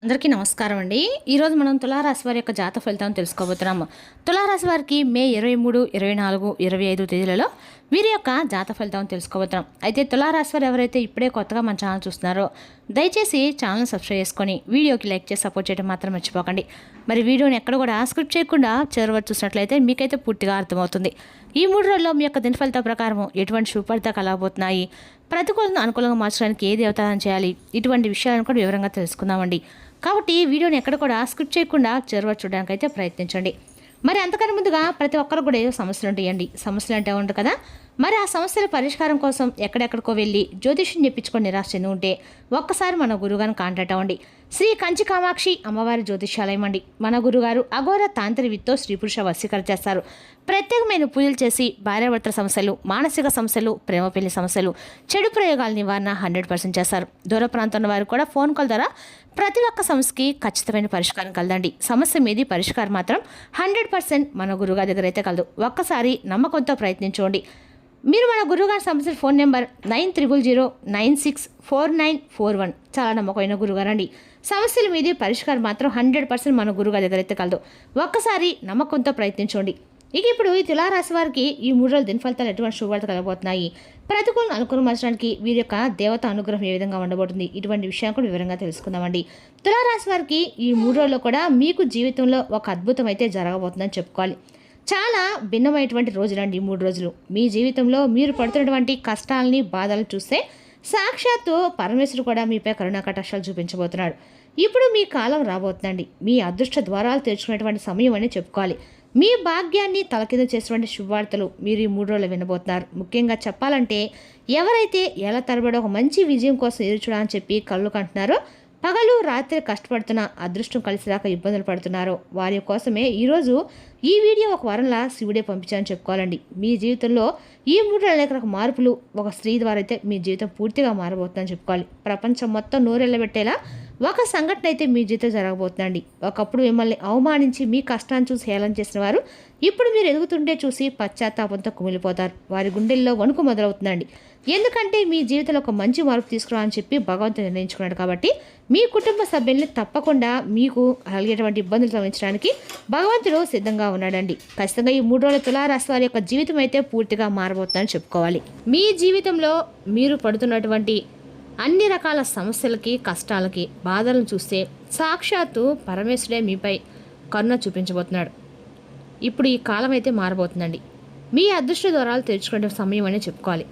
అందరికీ నమస్కారం అండి. ఈరోజు మనం తులారాశి వారి యొక్క జాతక ఫలితాలను తెలుసుకోబోతున్నాము. తులారాశి వారికి మే 23, 24, 25 తేదీలలో వీరి యొక్క జాతక ఫలితాలను తెలుసుకోబోతున్నాం. అయితే తులారాశి వారు ఎవరైతే ఇప్పుడే కొత్తగా మన ఛానల్ చూస్తున్నారో దయచేసి ఛానల్ సబ్స్క్రైబ్ చేసుకొని వీడియోకి లైక్ చేసి సపోర్ట్ చేయడం మాత్రం మర్చిపోకండి. మరి వీడియోని ఎక్కడ కూడా స్క్రిప్ట్ చేయకుండా చివరి చూసినట్లయితే మీకైతే పూర్తిగా అర్థమవుతుంది. ఈ 3 రోజుల్లో మీ యొక్క దిన ఫలితాల ప్రకారం ఎటువంటి శుభ ఫలితాలు కలగబోతున్నాయి, ప్రతికూలను అనుకూలంగా మార్చడానికి ఏ దేవతాలను చేయాలి, ఇటువంటి విషయాలను కూడా వివరంగా తెలుసుకుందామండి. కాబట్టి వీడియోని ఎక్కడ కూడా స్కిప్ చేయకుండా చివరి చూడడానికి అయితే ప్రయత్నించండి. మరి అంతకన్నా ముందుగా ప్రతి ఒక్కరు కూడా ఏదో సమస్యలు ఉంటాయండి. సమస్యలు అంటే ఉండదు కదా. మరి ఆ సమస్యల పరిష్కారం కోసం ఎక్కడెక్కడికో వెళ్ళి జ్యోతిష్యం చెప్పించుకొని నిరాశ చెంది ఉంటే ఒక్కసారి మన గురుగారిని కాంటాక్ట్ అవ్వండి. శ్రీ కంచి కామాక్షి అమ్మవారి జ్యోతిష్యాలయం అండి. మన గురుగారు అఘోర తాంత్రివిత్తో స్త్రీ పురుష వశీకరణ చేస్తారు. ప్రత్యేకమైన పూజలు చేసి భార్యాభర్తల సమస్యలు, మానసిక సమస్యలు, ప్రేమ పెళ్లి సమస్యలు, చెడు ప్రయోగాల నివారణ 100% చేస్తారు. దూర ప్రాంతంలో వారు కూడా ఫోన్ కాల్ ద్వారా ప్రతి ఒక్క సమస్యకి ఖచ్చితమైన పరిష్కారం కలదండి. సమస్య మీది పరిష్కారం మాత్రం 100% మన గురుగారి దగ్గర అయితే కలదు. ఒక్కసారి నమ్మకంతో ప్రయత్నించండి. మీరు మన గురుగారి సంబంధించిన ఫోన్ నెంబర్ 9000964941. చాలా నమ్మకమైన గురుగారు అండి. సమస్యల మీది పరిష్కారం మాత్రం 100% మన గురుగారి దగ్గర అయితే కలదు. ఒక్కసారి నమ్మకంతో ప్రయత్నించండి. ఇక ఇప్పుడు ఈ తులారాశి వారికి ఈ 3 రోజుల దిన ఫలితాలు ఎటువంటి శుభవార్త కలగబోతున్నాయి, ప్రతికూలను అనుకూలమర్చడానికి వీరి యొక్క దేవత అనుగ్రహం ఏ విధంగా ఉండబోతుంది, ఇటువంటి విషయాన్ని కూడా వివరంగా తెలుసుకుందామండి. తులారాశి వారికి ఈ 3 రోజుల్లో కూడా మీకు జీవితంలో ఒక అద్భుతం అయితే జరగబోతుందని చెప్పుకోవాలి. చాలా భిన్నమైనటువంటి రోజులండి ఈ 3 రోజులు. మీ జీవితంలో మీరు పడుతున్నటువంటి కష్టాలని, బాధలు చూస్తే సాక్షాత్తు పరమేశ్వరుడు కూడా మీపై కరుణా కటాక్షాలు చూపించబోతున్నాడు. ఇప్పుడు మీ కాలం రాబోతుందండి. మీ అదృష్ట ద్వారాలు తెరుచుకునేటువంటి సమయం అని చెప్పుకోవాలి. మీ భాగ్యాన్ని తలకింద చేసినటువంటి శుభవార్తలు మీరు ఈ 3 రోజులు వినబోతున్నారు. ముఖ్యంగా చెప్పాలంటే ఎవరైతే ఎలా తరబడి ఒక మంచి విజయం కోసం ఎదురుచూడాలని చెప్పి కళ్ళు కంటున్నారో, పగలు రాత్రి కష్టపడుతున్న అదృష్టం కలిసిరాక ఇబ్బందులు పడుతున్నారో వారి కోసమే ఈరోజు ఈ వీడియో ఒక వరంలా శివుడే పంపించాలని చెప్పుకోవాలండి. మీ జీవితంలో ఈ 3 అనేక రకాల మార్పులు ఒక స్త్రీ ద్వారా అయితే మీ జీవితం పూర్తిగా మారబోతుందని చెప్పుకోవాలి. ప్రపంచం మొత్తం నోరెళ్ళబెట్టేలా ఒక సంఘటన అయితే మీ జీవితం జరగబోతుందండి. ఒకప్పుడు మిమ్మల్ని అవమానించి మీ కష్టాన్ని చూసి హేళన చేసిన వారు ఇప్పుడు మీరు ఎదుగుతుంటే చూసి పశ్చాత్తాపంతో కుమిలిపోతారు. వారి గుండెల్లో వణుకు మొదలవుతుందండి. ఎందుకంటే మీ జీవితంలో ఒక మంచి మార్పు తీసుకురావాలని చెప్పి భగవంతుడు నిర్ణయించుకున్నాడు. కాబట్టి మీ కుటుంబ సభ్యుల్ని తప్పకుండా మీకు కలిగేటువంటి ఇబ్బందులు తొలగించడానికి భగవంతుడు సిద్ధంగా ఉన్నాడండి. ఖచ్చితంగా ఈ 3 రోజుల తులారాశి వారి యొక్క జీవితం అయితే పూర్తిగా మారబోతుందని చెప్పుకోవాలి. మీ జీవితంలో మీరు పడుతున్నటువంటి అన్ని రకాల సమస్యలకి, కష్టాలకి, బాధలను చూస్తే సాక్షాత్తు పరమేశ్వరుడే మీపై కరుణ చూపించబోతున్నాడు. ఇప్పుడు ఈ కాలం అయితే మారబోతుందండి. మీ అదృష్ట ద్వారాలు తెరుచుకునే సమయం అనే చెప్పుకోవాలి.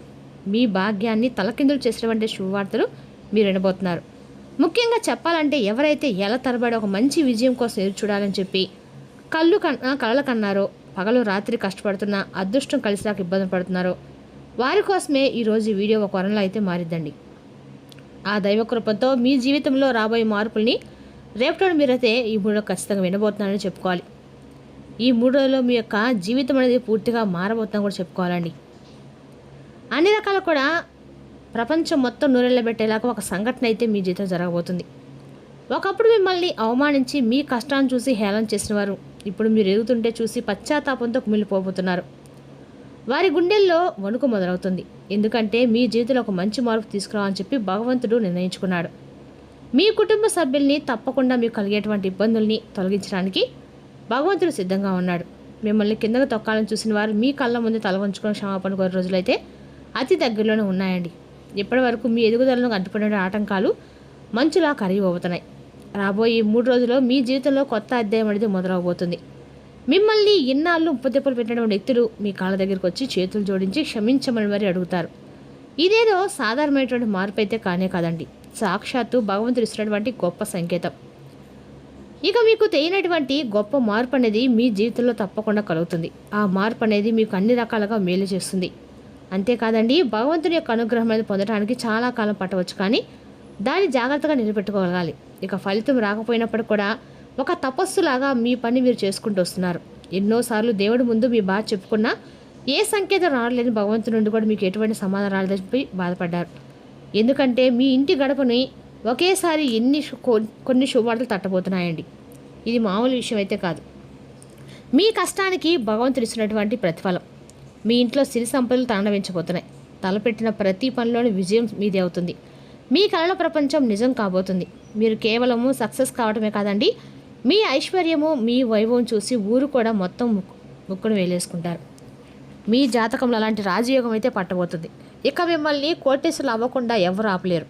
మీ భాగ్యాన్ని తలకిందులు చేసినటువంటి శుభవార్తలు మీరు వినబోతున్నారు. ముఖ్యంగా చెప్పాలంటే ఎవరైతే ఎలా తరబడి ఒక మంచి విజయం కోసం ఎదురు చూడాలని చెప్పి కళలు కన్నారో, పగలు రాత్రి కష్టపడుతున్న అదృష్టం కలిసిరాక ఇబ్బంది పడుతున్నారో వారి కోసమే ఈరోజు ఈ వీడియో ఒక వరంలో అయితే మారిద్దండి. ఆ దైవ కృపతో మీ జీవితంలో రాబోయే మార్పుల్ని రేపటి మీరైతే ఈ 3 ఖచ్చితంగా వినబోతున్నారని చెప్పుకోవాలి. ఈ 3 రోజుల్లో మీ యొక్క జీవితం అనేది పూర్తిగా మారబోతుందని కూడా చెప్పుకోవాలండి. అన్ని రకాలు కూడా ప్రపంచం మొత్తం నూరెళ్ళబెట్టేలాగా ఒక సంఘటన అయితే మీ జీవితం జరగబోతుంది. ఒకప్పుడు మిమ్మల్ని అవమానించి మీ కష్టాన్ని చూసి హేళన చేసిన వారు ఇప్పుడు మీరు ఎదుగుతుంటే చూసి పశ్చాత్తాపంతో కుమిలిపోబోతున్నారు. వారి గుండెల్లో వణుకు మొదలవుతుంది. ఎందుకంటే మీ జీవితంలో ఒక మంచి మార్పు తీసుకురావాలని చెప్పి భగవంతుడు నిర్ణయించుకున్నాడు. మీ కుటుంబ సభ్యుల్ని తప్పకుండా మీకు కలిగేటువంటి ఇబ్బందుల్ని తొలగించడానికి భగవంతుడు సిద్ధంగా ఉన్నాడు. మిమ్మల్ని కిందకు తొక్కాలని చూసిన వారు మీ కళ్ళ ముందు తల వంచుకొని క్షమాపణ కోరే రోజులైతే అతి దగ్గరలోనే ఉన్నాయండి. ఇప్పటి వరకు మీ ఎదుగుదలను అడ్డుపడిన ఆటంకాలు మంచులా కరిగిపోతున్నాయి. రాబోయే 3 రోజుల్లో మీ జీవితంలో కొత్త అధ్యాయం అనేది మొదలవబోతుంది. మిమ్మల్ని ఇన్నాళ్ళు ఉప్పుదెప్పులు పెట్టినటువంటి వ్యక్తులు మీ కాళ్ళ దగ్గరికి వచ్చి చేతులు జోడించి క్షమించమని మరి అడుగుతారు. ఇదేదో సాధారణమైనటువంటి మార్పు అయితే కానే కాదండి. సాక్షాత్తు భగవంతుడు ఇస్తున్నటువంటి గొప్ప సంకేతం. ఇక మీకు తెలియనటువంటి గొప్ప మార్పు అనేది మీ జీవితంలో తప్పకుండా కలుగుతుంది. ఆ మార్పు అనేది మీకు అన్ని రకాలుగా మేలు చేస్తుంది. అంతేకాదండి, భగవంతుని యొక్క అనుగ్రహం అనేది పొందడానికి చాలా కాలం పట్టవచ్చు, కానీ దాన్ని జాగ్రత్తగా నిలబెట్టుకోగలగాలి. ఇక ఫలితం రాకపోయినప్పుడు కూడా ఒక తపస్సులాగా మీ పని మీరు చేసుకుంటూ వస్తున్నారు. ఎన్నోసార్లు దేవుడి ముందు మీ బాధ చెప్పుకున్నా ఏ సంకేతం రావట్లేని భగవంతుడి నుండి కూడా మీకు ఎటువంటి సమాధానం రాలేదని చెప్పి బాధపడ్డారు. ఎందుకంటే మీ ఇంటి గడపని ఒకేసారి కొన్ని శుభవార్తలు తట్టబోతున్నాయండి. ఇది మామూలు విషయం అయితే కాదు. మీ కష్టానికి భగవంతుడు ఇస్తున్నటువంటి ప్రతిఫలం. మీ ఇంట్లో సిరి సంపదలు తాండవించబోతున్నాయి. తలపెట్టిన ప్రతి పనిలోని విజయం మీదే అవుతుంది. మీ కలల ప్రపంచం నిజం కాబోతుంది. మీరు కేవలము సక్సెస్ కావడమే కాదండి, మీ ఐశ్వర్యము మీ వైభవం చూసి ఊరు కూడా మొత్తం ముక్కును వేలేసుకుంటారు. మీ జాతకంలో అలాంటి రాజయోగం అయితే పట్టబోతుంది. ఇక మిమ్మల్ని కోటేశ్వరులు అవ్వకుండా ఎవరు ఆపలేరు.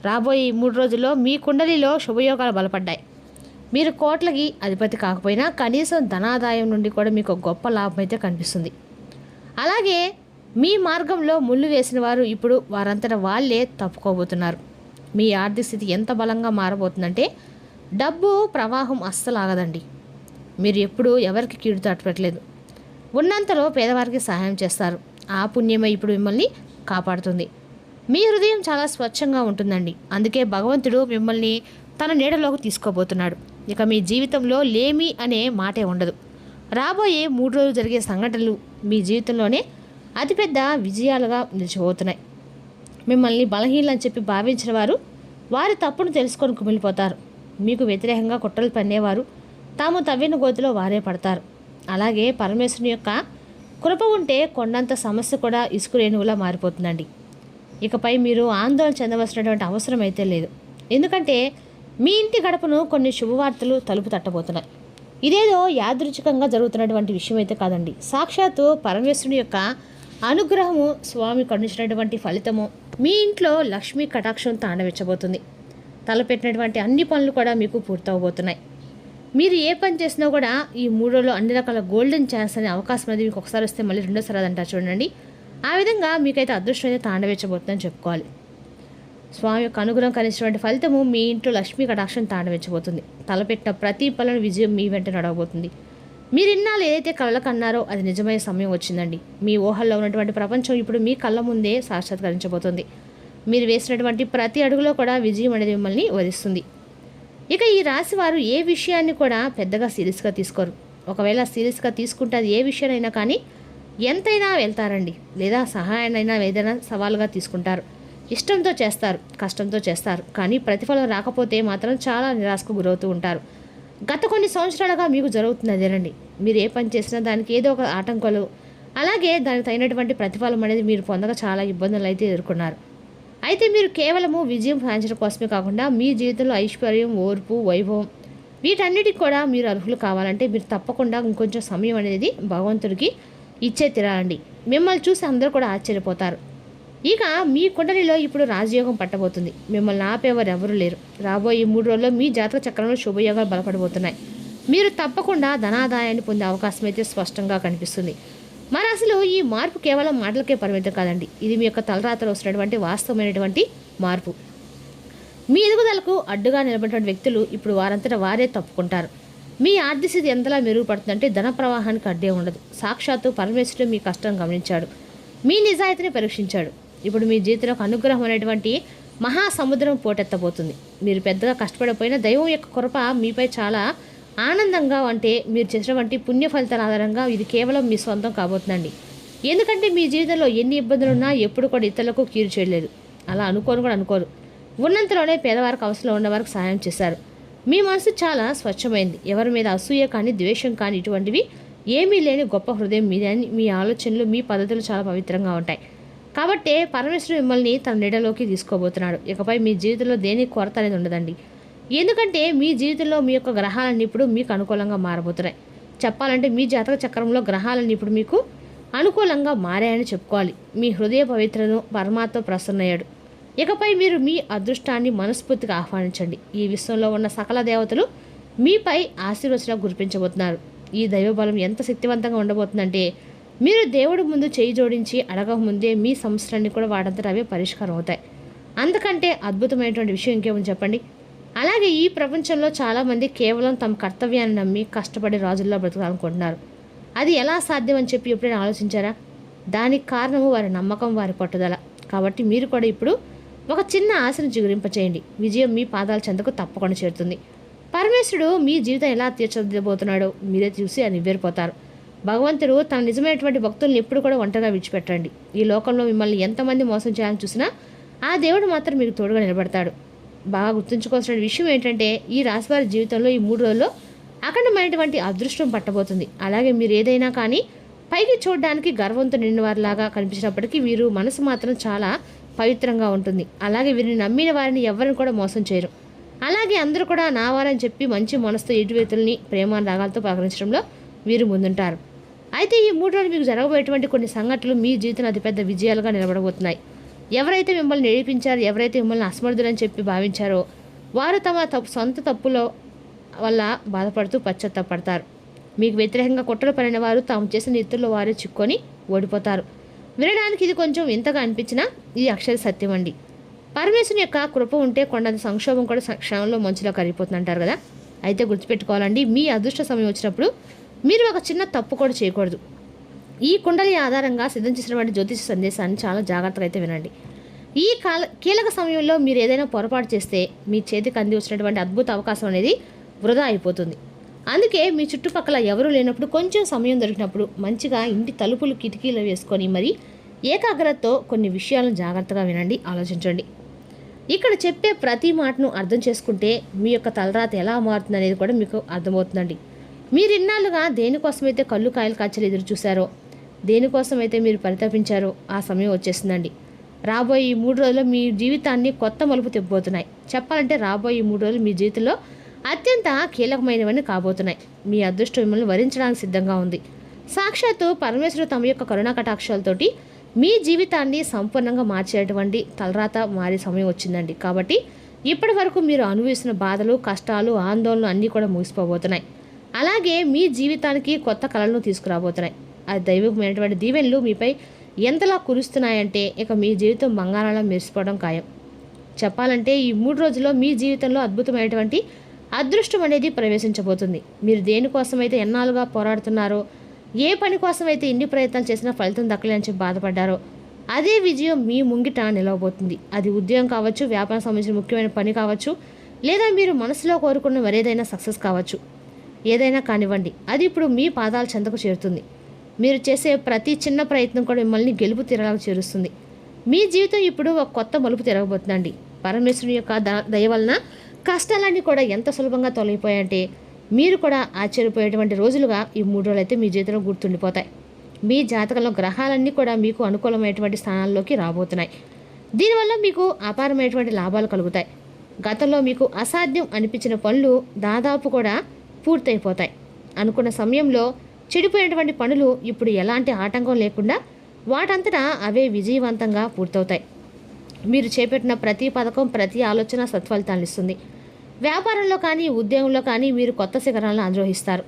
రాబోయే 3 రోజుల్లో మీ కుండలిలో శుభయోగాలు బలపడ్డాయి. మీరు కోట్లకి అధిపతి కాకపోయినా కనీసం ధనాదాయం నుండి కూడా మీకు గొప్ప లాభం అయితే కనిపిస్తుంది. అలాగే మీ మార్గంలో ముళ్ళు వేసిన వారు ఇప్పుడు వారంతట వాళ్ళే తప్పుకోబోతున్నారు. మీ ఆర్థిక స్థితి ఎంత బలంగా మారబోతుందంటే డబ్బు ప్రవాహం అస్సలు ఆగదండి. మీరు ఎప్పుడూ ఎవరికి కీడు తట్టుపెట్టలేదు. ఉన్నంతలో పేదవారికి సహాయం చేస్తారు. ఆ పుణ్యమే ఇప్పుడు మిమ్మల్ని కాపాడుతుంది. మీ హృదయం చాలా స్వచ్ఛంగా ఉంటుందండి. అందుకే భగవంతుడు మిమ్మల్ని తన నీడలోకి తీసుకోబోతున్నాడు. ఇక మీ జీవితంలో లేమి అనే మాటే ఉండదు. రాబోయే 3 రోజులు జరిగే సంఘటనలు మీ జీవితంలోనే అతిపెద్ద విజయాలుగా నిలిచిపోతున్నాయి. మిమ్మల్ని బలహీనని చెప్పి భావించిన వారు వారి తప్పును తెలుసుకొని కుమిలిపోతారు. మీకు వ్యతిరేకంగా కుట్రలు పన్నేవారు తాము తవ్విన గోతిలో వారే పడతారు. అలాగే పరమేశ్వరుని యొక్క కృప ఉంటే కొండంత సమస్య కూడా ఇసుక రేణువులా మారిపోతుందండి. ఇకపై మీరు ఆందోళన చెందవలసినటువంటి అవసరం అయితే లేదు. ఎందుకంటే మీ ఇంటి గడపను కొన్ని శుభవార్తలు తలుపు తట్టబోతున్నాయి. ఇదేదో యాదృచ్ఛికంగా జరుగుతున్నటువంటి విషయం అయితే కాదండి. సాక్షాత్తు పరమేశ్వరుని యొక్క అనుగ్రహము, స్వామి కరుణించినటువంటి ఫలితము మీ ఇంట్లో లక్ష్మీ కటాక్షం తాండవించబోతుంది. తలపెట్టినటువంటి అన్ని పనులు కూడా మీకు పూర్తవబోతున్నాయి. మీరు ఏ పని చేసినా కూడా ఈ 3 రోజుల్లో అన్ని రకాల గోల్డెన్ ఛాన్స్ అనే అవకాశం అనేది మీకు ఒకసారి వస్తే మళ్ళీ రెండోసారి అదంటారు చూడండి. ఆ విధంగా మీకైతే అదృష్టం అయితే తాండవించబోతుందని చెప్పుకోవాలి. స్వామి యొక్క అనుగ్రహం కలిసినటువంటి ఫలితము మీ ఇంట్లో లక్ష్మీ కటాక్షం తాండవించబోతుంది. తలపెట్టిన ప్రతి పనుల విజయం మీ వెంట నడవబోతుంది. మీరు ఇన్నాళ్ళు ఏదైతే కళలకు అన్నారో అది నిజమయ్యే సమయం వచ్చిందండి. మీ ఊహల్లో ఉన్నటువంటి ప్రపంచం ఇప్పుడు మీ కళ్ళ ముందే సాక్షాత్కరించబోతుంది. మీరు వేసినటువంటి ప్రతి అడుగులో కూడా విజయం అనేది మిమ్మల్ని వరిస్తుంది. ఇక ఈ రాశి వారు ఏ విషయాన్ని కూడా పెద్దగా సీరియస్గా తీసుకోరు. ఒకవేళ సీరియస్గా తీసుకుంటే అది ఏ విషయానైనా కానీ ఎంతైనా వెళ్తారండి. లేదా సహాయాన్నైనా ఏదైనా సవాలుగా తీసుకుంటారు. ఇష్టంతో చేస్తారు, కష్టంతో చేస్తారు. కానీ ప్రతిఫలం రాకపోతే మాత్రం చాలా నిరాశకు గురవుతూ ఉంటారు. గత కొన్ని సంవత్సరాలుగా మీకు జరుగుతుంది అదేనండి. మీరు ఏ పని చేసినా దానికి ఏదో ఒక ఆటంకాలు, అలాగే దానికి తగినటువంటి ప్రతిఫలం అనేది మీరు పొందక చాలా ఇబ్బందులు అయితే ఎదుర్కొన్నారు. అయితే మీరు కేవలము విజయం సాధించడం కోసమే కాకుండా మీ జీవితంలో ఐశ్వర్యం, ఓర్పు, వైభవం వీటన్నిటికి కూడా మీరు అర్హులు కావాలంటే మీరు తప్పకుండా ఇంకొంచెం సమయం అనేది భగవంతుడికి ఇచ్చే తీరాలండి. మిమ్మల్ని చూసి అందరూ కూడా ఆశ్చర్యపోతారు. ఇక మీ కుండలిలో ఇప్పుడు రాజయోగం పట్టబోతుంది. మిమ్మల్ని ఆపేవారు ఎవరు లేరు. రాబోయే 3 రోజుల్లో మీ జాతక చక్రంలో శుభయోగాలు బలపడబోతున్నాయి. మీరు తప్పకుండా ధనాదాయాన్ని పొందే అవకాశం అయితే స్పష్టంగా కనిపిస్తుంది. మరి అసలు ఈ మార్పు కేవలం మాటలకే పరిమితం కాదండి. ఇది మీ యొక్క తలరాతలో వస్తున్నటువంటి వాస్తవమైనటువంటి మార్పు. మీ ఎదుగుదలకు అడ్డుగా నిలబడినటువంటి వ్యక్తులు ఇప్పుడు వారంతటా వారే తప్పుకుంటారు. మీ ఆర్థిక స్థితి ఎంతలా మెరుగుపడుతుందంటే ధన ప్రవాహానికి అడ్డే ఉండదు. సాక్షాత్తు పరమేశ్వరుడు మీ కష్టం గమనించాడు, మీ నిజాయితీని పరీక్షించాడు. ఇప్పుడు మీ జీవితంలో అనుగ్రహం అనేటువంటి మహాసముద్రం పోటెత్తబోతుంది. మీరు పెద్దగా కష్టపడిపోయిన దైవం యొక్క కృప మీపై చాలా ఆనందంగా, అంటే మీరు చేసినటువంటి పుణ్య ఫలితాల ఆధారంగా ఇది కేవలం మీ సొంతం కాబోతుందండి. ఎందుకంటే మీ జీవితంలో ఎన్ని ఇబ్బందులున్నా ఎప్పుడు కూడా ఇతరులకు కీడు చేయలేదు. అలా అనుకోరు. ఉన్నంతలోనే పేదవారికి అవసరంలో ఉన్నవారికి సహాయం చేశారు. మీ మనసు చాలా స్వచ్ఛమైంది. ఎవరి మీద అసూయ కానీ, ద్వేషం కానీ ఇటువంటివి ఏమీ లేని గొప్ప హృదయం మీదని. మీ ఆలోచనలు, మీ పద్ధతులు చాలా పవిత్రంగా ఉంటాయి. కాబట్టే పరమేశ్వరుడు మిమ్మల్ని తన నీడలోకి తీసుకోబోతున్నాడు. ఇకపై మీ జీవితంలో దేనికి కొరత అనేది ఉండదండి. ఎందుకంటే మీ జీవితంలో మీ యొక్క గ్రహాలన్నీ ఇప్పుడు మీకు అనుకూలంగా మారబోతున్నాయి. చెప్పాలంటే మీ జాతక చక్రంలో గ్రహాలన్నీ ఇప్పుడు మీకు అనుకూలంగా మారాయని చెప్పుకోవాలి. మీ హృదయ పవిత్రను పరమాత్మ ప్రసన్నయ్యాడు. ఇకపై మీరు మీ అదృష్టాన్ని మనస్ఫూర్తిగా ఆహ్వానించండి. ఈ విశ్వంలో ఉన్న సకల దేవతలు మీపై ఆశీర్వచనం కురిపించబోతున్నారు. ఈ దైవబలం ఎంత శక్తివంతంగా ఉండబోతుందంటే మీరు దేవుడి ముందు చేయి జోడించి అడగక ముందే మీ సమస్యలన్నీ కూడా వాడంతట అవే పరిష్కారం అవుతాయి. అంతకంటే అద్భుతమైనటువంటి విషయం ఇంకేముంది చెప్పండి. అలాగే ఈ ప్రపంచంలో చాలామంది కేవలం తమ కర్తవ్యాన్ని నమ్మి కష్టపడి రాజుల్లో బ్రతకాలనుకుంటున్నారు. అది ఎలా సాధ్యం అని చెప్పి ఎప్పుడైనా ఆలోచించారా? దానికి కారణము వారి నమ్మకం, వారి పట్టుదల. కాబట్టి మీరు కూడా ఇప్పుడు ఒక చిన్న ఆశను చిగురింపచేయండి. విజయం మీ పాదాల చెంతకు తప్పకుండా చేరుతుంది. పరమేశ్వరుడు మీ జీవితం ఎలా తీర్చబోతున్నాడో మీరే చూసి నివ్వెరపోతారు. భగవంతుడు తన నిజమైనటువంటి భక్తులను ఎప్పుడు కూడా ఒంటరిగా విడిచిపెట్టండి. ఈ లోకంలో మిమ్మల్ని ఎంతమంది మోసం చేయాలని చూసినా ఆ దేవుడు మాత్రం మీకు తోడుగా నిలబడతాడు. బాగా గుర్తుంచుకోవాల్సిన విషయం ఏంటంటే ఈ రాశివారి జీవితంలో ఈ 3 రోజుల్లో అఖండమైనటువంటి అదృష్టం పట్టబోతుంది. అలాగే మీరు ఏదైనా కానీ పైకి చూడడానికి గర్వంతో నిండిన వారిలాగా కనిపించినప్పటికీ వీరు మనసు మాత్రం చాలా పవిత్రంగా ఉంటుంది. అలాగే వీరిని నమ్మిన వారిని ఎవరిని కూడా మోసం చేయరు. అలాగే అందరూ కూడా నా వారని చెప్పి మంచి మనసుతో ఎటు వ్యక్తుల్ని ప్రేమానురాగాలతో పలకరించడంలో వీరు ముందుంటారు. అయితే ఈ 3 రోజులు మీకు జరగబోయేటువంటి కొన్ని సంఘటనలు మీ జీవితంలో అతిపెద్ద విజయాలుగా నిలబడబోతున్నాయి. ఎవరైతే మిమ్మల్ని ఏడిపించారో, ఎవరైతే మిమ్మల్ని అసమర్థులని చెప్పి భావించారో వారు తమ సొంత తప్పుల వల్ల బాధపడుతూ పశ్చాత్తాపడతారు. మీకు వ్యతిరేకంగా కుట్రలు పడిన వారు తాము చేసిన ఇతరుల వారే చిక్కొని ఓడిపోతారు. వినడానికి ఇది కొంచెం వింతగా అనిపించినా ఇది అక్షర సత్యం అండి. పరమేశ్వరుని యొక్క కృప ఉంటే కొండంత సంక్షోభం కూడా క్షణంలో మంచులో కరిగిపోతుంది అంటారు కదా. అయితే గుర్తుపెట్టుకోవాలండి, మీ అదృష్ట సమయం వచ్చినప్పుడు మీరు ఒక చిన్న తప్పు కూడా చేయకూడదు. ఈ కుండలి ఆధారంగా సిద్ధం చేసినటువంటి జ్యోతిష సందేశాన్ని చాలా జాగ్రత్తగా అయితే వినండి. ఈ కీలక సమయంలో మీరు ఏదైనా పొరపాటు చేస్తే మీ చేతికి అంది వచ్చినటువంటి అద్భుత అవకాశం అనేది వృధా అయిపోతుంది. అందుకే మీ చుట్టుపక్కల ఎవరూ లేనప్పుడు, కొంచెం సమయం దొరికినప్పుడు మంచిగా ఇంటి తలుపులు కిటికీలు వేసుకొని మరి ఏకాగ్రతతో కొన్ని విషయాలను జాగ్రత్తగా వినండి, ఆలోచించండి. ఇక్కడ చెప్పే ప్రతి మాటను అర్థం చేసుకుంటే మీ యొక్క తలరాత ఎలా మారుతుంది అనేది కూడా మీకు అర్థమవుతుందండి. మీరు ఇన్నాళ్ళుగా దేనికోసమైతే కళ్ళు కాయలు కాచలు ఎదురు చూశారో, దేనికోసమైతే మీరు పరితపించారో ఆ సమయం వచ్చేసిందండి. రాబోయే ఈ 3 రోజుల్లో మీ జీవితాన్ని కొత్త మలుపు తిప్పబోతున్నాయి. చెప్పాలంటే రాబోయే ఈ 3 రోజులు మీ జీవితంలో అత్యంత కీలకమైనవన్నీ కాబోతున్నాయి. మీ అదృష్టం మిమ్మల్ని వరించడానికి సిద్ధంగా ఉంది. సాక్షాత్తు పరమేశ్వరుడు తమ యొక్క కరుణా కటాక్షాలతోటి మీ జీవితాన్ని సంపూర్ణంగా మార్చేటువంటి తలరాత మారే సమయం వచ్చిందండి. కాబట్టి ఇప్పటి వరకు మీరు అనుభవిస్తున్న బాధలు, కష్టాలు, ఆందోళనలు అన్నీ కూడా ముగిసిపోబోతున్నాయి. అలాగే మీ జీవితానికి కొత్త కళలను తీసుకురాబోతున్నాయి. అది దైవికమైనటువంటి దీవెనలు మీపై ఎంతలా కురుస్తున్నాయంటే ఇక మీ జీవితం బంగారాలా మెరిసిపోవడం ఖాయం. చెప్పాలంటే ఈ 3 రోజుల్లో మీ జీవితంలో అద్భుతమైనటువంటి అదృష్టం అనేది ప్రవేశించబోతుంది. మీరు దేనికోసమైతే ఎన్నాళ్ళుగా పోరాడుతున్నారో, ఏ పని కోసమైతే ఇన్ని ప్రయత్నాలు చేసినా ఫలితం దక్కలేని చెప్పి బాధపడ్డారో అదే విజయం మీ ముంగిట నిలవబోతుంది. అది ఉద్యోగం కావచ్చు, వ్యాపారం సంబంధించిన ముఖ్యమైన పని కావచ్చు, లేదా మీరు మనసులో కోరుకున్న మరేదైనా సక్సెస్ కావచ్చు. ఏదైనా కానివ్వండి, అది ఇప్పుడు మీ పాదాల చెంతకు చేరుతుంది. మీరు చేసే ప్రతి చిన్న ప్రయత్నం కూడా మిమ్మల్ని గెలుపు తీరలాగా చేరుస్తుంది. మీ జీవితం ఇప్పుడు ఒక కొత్త మలుపు తిరగబోతుందండి. పరమేశ్వరుని యొక్క దయ వలన కష్టాలన్నీ కూడా ఎంత సులభంగా తొలగిపోయాయంటే మీరు కూడా ఆశ్చర్యపోయేటువంటి రోజులుగా ఈ 3 రోజులు అయితే మీ జీవితంలో గుర్తుండిపోతాయి. మీ జాతకంలో గ్రహాలన్నీ కూడా మీకు అనుకూలమైనటువంటి స్థానాల్లోకి రాబోతున్నాయి. దీనివల్ల మీకు అపారమైనటువంటి లాభాలు కలుగుతాయి. గతంలో మీకు అసాధ్యం అనిపించిన పనులు దాదాపు కూడా పూర్తయిపోతాయి. అనుకున్న సమయంలో చెడిపోయినటువంటి పనులు ఇప్పుడు ఎలాంటి ఆటంకం లేకుండా వాటంతటా అవే విజయవంతంగా పూర్తవుతాయి. మీరు చేపట్టిన ప్రతి పథకం, ప్రతి ఆలోచన సత్ఫలితాలను ఇస్తుంది. వ్యాపారంలో కానీ, ఉద్యోగంలో కానీ మీరు కొత్త శిఖరాలను అధిరోహిస్తారు.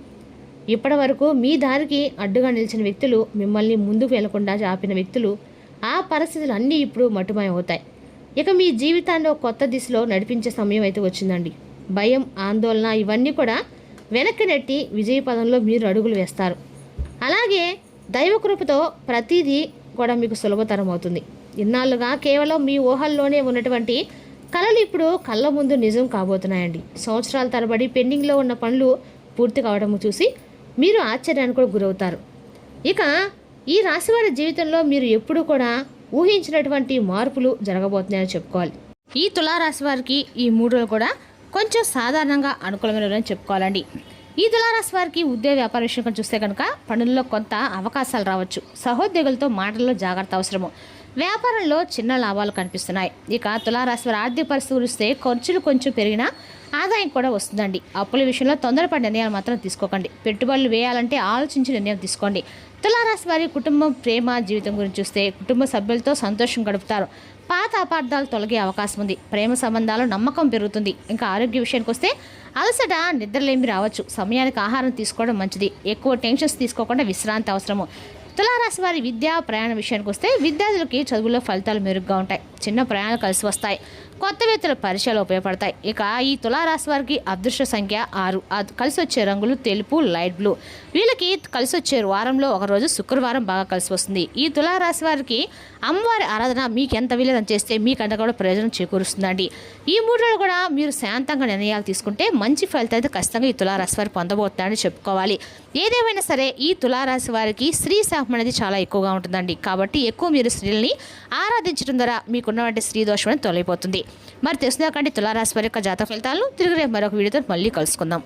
ఇప్పటి వరకు మీ దారికి అడ్డుగా నిలిచిన వ్యక్తులు, మిమ్మల్ని ముందుకు వెళ్లకుండా ఆపిన వ్యక్తులు, ఆ పరిస్థితులు అన్నీ ఇప్పుడు మటుమాయమవుతాయి. ఇక మీ జీవితాన్ని ఒక కొత్త దిశలో నడిపించే సమయం అయితే వచ్చిందండి. భయం, ఆందోళన ఇవన్నీ కూడా వెనక్కి నెట్టి విజయ పదంలో మీరు అడుగులు వేస్తారు. అలాగే దైవకృపతో ప్రతిదీ కూడా మీకు సులభతరం అవుతుంది. ఇన్నాళ్ళుగా కేవలం మీ ఊహల్లోనే ఉన్నటువంటి కళలు ఇప్పుడు కళ్ళ ముందు నిజం కాబోతున్నాయండి. సంవత్సరాల తరబడి పెండింగ్లో ఉన్న పనులు పూర్తి కావడం చూసి మీరు ఆశ్చర్యానికి కూడా గురవుతారు. ఇక ఈ రాశివారి జీవితంలో మీరు ఎప్పుడూ కూడా ఊహించినటువంటి మార్పులు జరగబోతున్నాయని చెప్పుకోవాలి. ఈ తులారాశి వారికి ఈ 3 రోజులు కూడా కొంచెం సాధారణంగా అనుకూలమైన చెప్పుకోవాలండి. ఈ తులారాశి వారికి ఉద్యోగ వ్యాపార విషయం చూస్తే కనుక పనుల్లో కొంత అవకాశాలు రావచ్చు. సహోద్యోగులతో మాటల్లో జాగ్రత్త అవసరము. వ్యాపారంలో చిన్న లాభాలు కనిపిస్తున్నాయి. ఇక తులారాశి వారి ఆర్థిక పరిస్థితి చూస్తే ఖర్చులు కొంచెం పెరిగినా ఆదాయం కూడా వస్తుందండి. అప్పుల విషయంలో తొందరపడి నిర్ణయాలు మాత్రం తీసుకోకండి. పెట్టుబడులు వేయాలంటే ఆలోచించి నిర్ణయం తీసుకోండి. తులారాశి వారి కుటుంబం, ప్రేమ జీవితం గురించి చూస్తే కుటుంబ సభ్యులతో సంతోషం గడుపుతారు. పాత అపార్థాలు తొలగే అవకాశం ఉంది. ప్రేమ సంబంధాలు నమ్మకం పెరుగుతుంది. ఇంకా ఆరోగ్య విషయానికి వస్తే అలసట, నిద్రలేమి రావచ్చు. సమయానికి ఆహారం తీసుకోవడం మంచిది. ఎక్కువ టెన్షన్స్ తీసుకోకుండా విశ్రాంతి అవసరము. తులారాశి వారి విద్యా ప్రయాణ విషయానికి వస్తే విద్యార్థులకి చదువులో ఫలితాలు మెరుగ్గా ఉంటాయి. చిన్న ప్రయాణాలు కలిసి వస్తాయి. కొత్త వ్యక్తుల పరిచయాలు ఉపయోగపడతాయి. ఇక ఈ తులారాశి వారికి అదృష్ట సంఖ్య 6. కలిసి వచ్చే రంగులు తెలుపు, లైట్ బ్లూ. వీళ్ళకి కలిసి వచ్చే వారంలో ఒకరోజు శుక్రవారం బాగా కలిసి వస్తుంది. ఈ తులారాశి వారికి అమ్మవారి ఆరాధన మీకు ఎంత వీలైనంత చేస్తే మీకంటే కూడా ప్రయోజనం చేకూరుస్తుందండి. ఈ 3 రోజులు కూడా మీరు శాంతంగా నిర్ణయాలు తీసుకుంటే మంచి ఫలితం అయితే ఖచ్చితంగా ఈ తులారాశి వారు పొందబోతున్నారని చెప్పుకోవాలి. ఏదేమైనా సరే ఈ తులారాశి వారికి స్త్రీ శాపం అనేది చాలా ఎక్కువగా ఉంటుందండి. కాబట్టి ఎక్కువ మీరు స్త్రీలని ఆరాధించడం ద్వారా మీకున్నటువంటి స్త్రీ దోషం అనేది తొలగిపోతుంది. మరి తెలుసుకుందాకండి తులారాశి వారి యొక్క జాతక ఫలితాలను తిరిగి రేపు మరొక వీడియోతో మళ్ళీ కలుసుకుందాం.